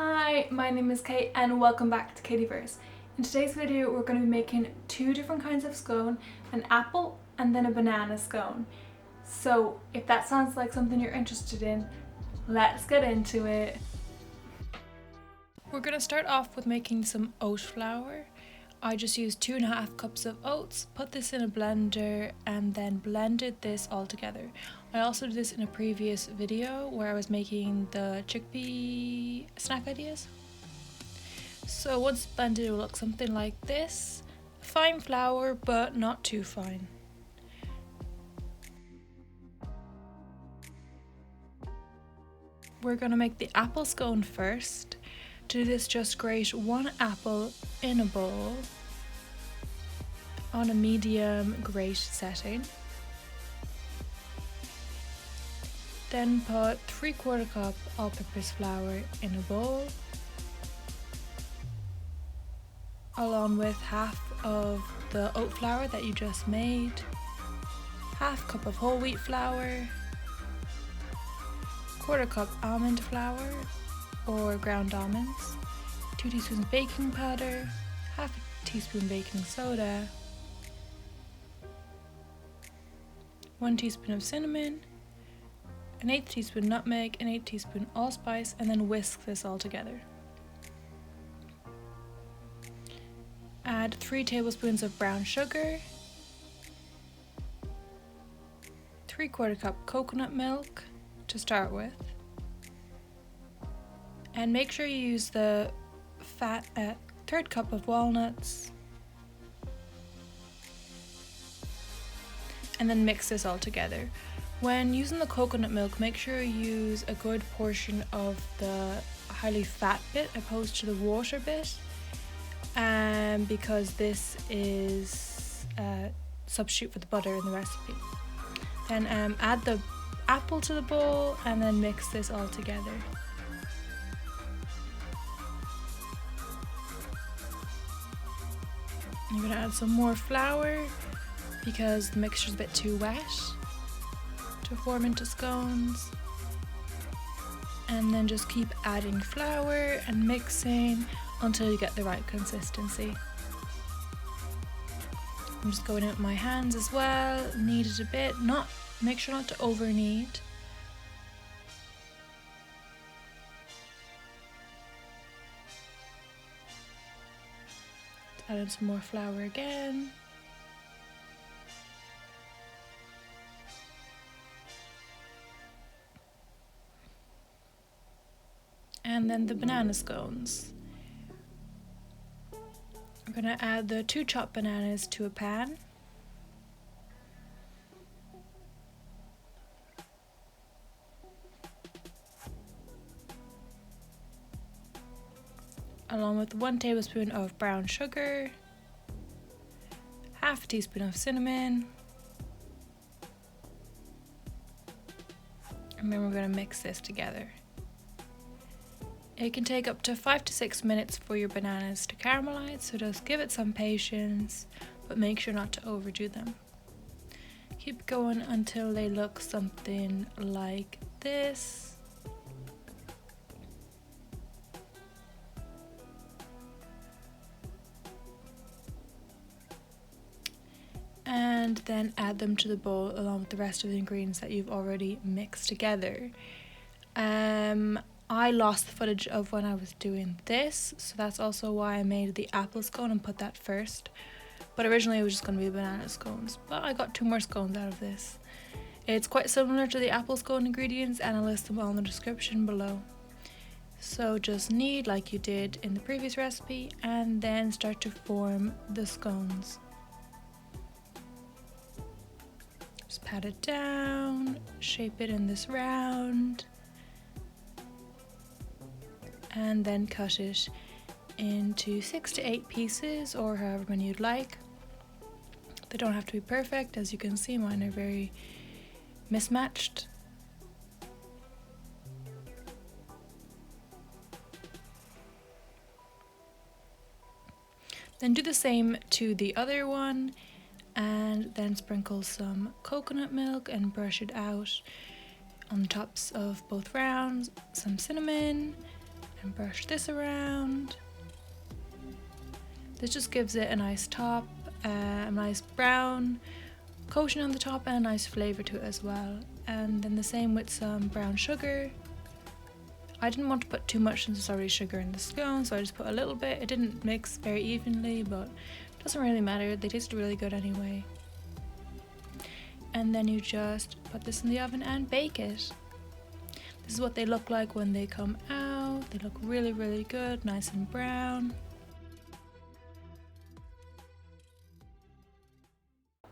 Hi, my name is Kate and welcome back to Katieverse. In today's video we're going to be making two different kinds of scone, an apple and then a banana scone. So if that sounds like something you're interested in, let's get into it. We're going to start off with making some oat flour. I just used 2.5 cups of oats, put this in a blender and then blended this all together. I also did this in a previous video where I was making the chickpea snack ideas. So once blended it will look something like this. Fine flour but not too fine. We're going to make the apple scone first. To do this, just grate one apple in a bowl on a medium grate setting. Then put 3/4 cup all-purpose flour in a bowl, along with half of the oat flour that you just made, half cup of whole wheat flour, 1/4 cup almond flour or ground almonds, 2 teaspoons baking powder, half a teaspoon baking soda, 1 teaspoon of cinnamon, an 1/8 teaspoon nutmeg, an 1/8 teaspoon allspice, and then whisk this all together. Add 3 tablespoons of brown sugar, 3/4 cup coconut milk to start with, and make sure you use the fat 1/3 cup of walnuts, and then mix this all together. When using the coconut milk, make sure you use a good portion of the highly fat bit opposed to the water bit, because this is a substitute for the butter in the recipe. Then add the apple to the bowl and then mix this all together. You're going to add some more flour because the mixture's a bit too wet to form into scones. And then just keep adding flour and mixing until you get the right consistency. I'm just going in with my hands as well, knead it a bit, make sure not to over knead. Add in some more flour again. And then the banana scones. We're going to add the 2 chopped bananas to a pan. Along with 1 tablespoon of brown sugar, half a teaspoon of cinnamon, and then we're going to mix this together. It can take up to 5 to 6 minutes for your bananas to caramelize, so just give it some patience, but make sure not to overdo them. Keep going until they look something like this. And then add them to the bowl along with the rest of the ingredients that you've already mixed together. I lost the footage of when I was doing this, so that's also why I made the apple scone and put that first. But originally it was just going to be banana scones, but I got 2 more scones out of this. It's quite similar to the apple scone ingredients and I'll list them all in the description below. So just knead like you did in the previous recipe and then start to form the scones. Just pat it down, shape it in this round, and then cut it into 6 to 8 pieces or however many you'd like. They don't have to be perfect, as you can see mine are very mismatched. Then do the same to the other one, and then sprinkle some coconut milk and brush it out on the tops of both rounds, some cinnamon, and brush this around. This just gives it a nice top, a nice brown coating on the top and a nice flavour to it as well. And then the same with some brown sugar. I didn't want to put too much since there's already sugar in the scone, so I just put a little bit. It didn't mix very evenly, but it doesn't really matter. They taste really good anyway. And then you just put this in the oven and bake it. This is what they look like when they come out. They look really, really good, nice and brown.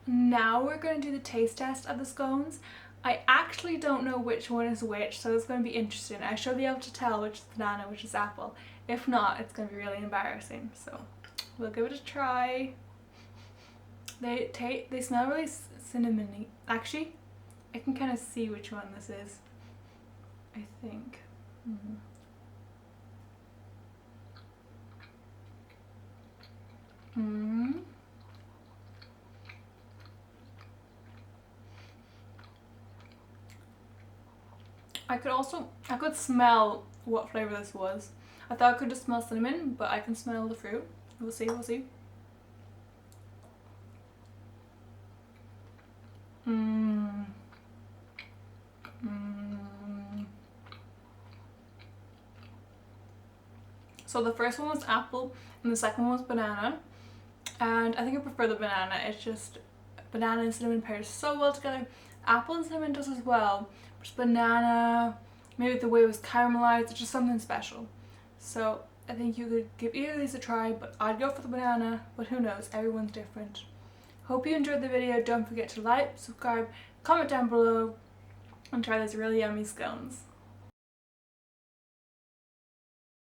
Now we're going to do the taste test of the scones. I actually don't know which one is which, so it's going to be interesting. I should be able to tell which is banana, which is apple. If not, it's going to be really embarrassing. So we'll give it a try. They smell really cinnamony. Actually, I can kind of see which one this is, I think. I could smell what flavour this was. I thought I could just smell cinnamon, but I can smell the fruit. We'll see, we'll see. So the first one was apple and the second one was banana. And I think I prefer the banana. It's just banana and cinnamon pairs so well together. Apple and cinnamon does as well. But banana, maybe the way it was caramelized, it's just something special. So I think you could give either of these a try, but I'd go for the banana, but who knows, everyone's different. Hope you enjoyed the video. Don't forget to like, subscribe, comment down below, and try these really yummy scones.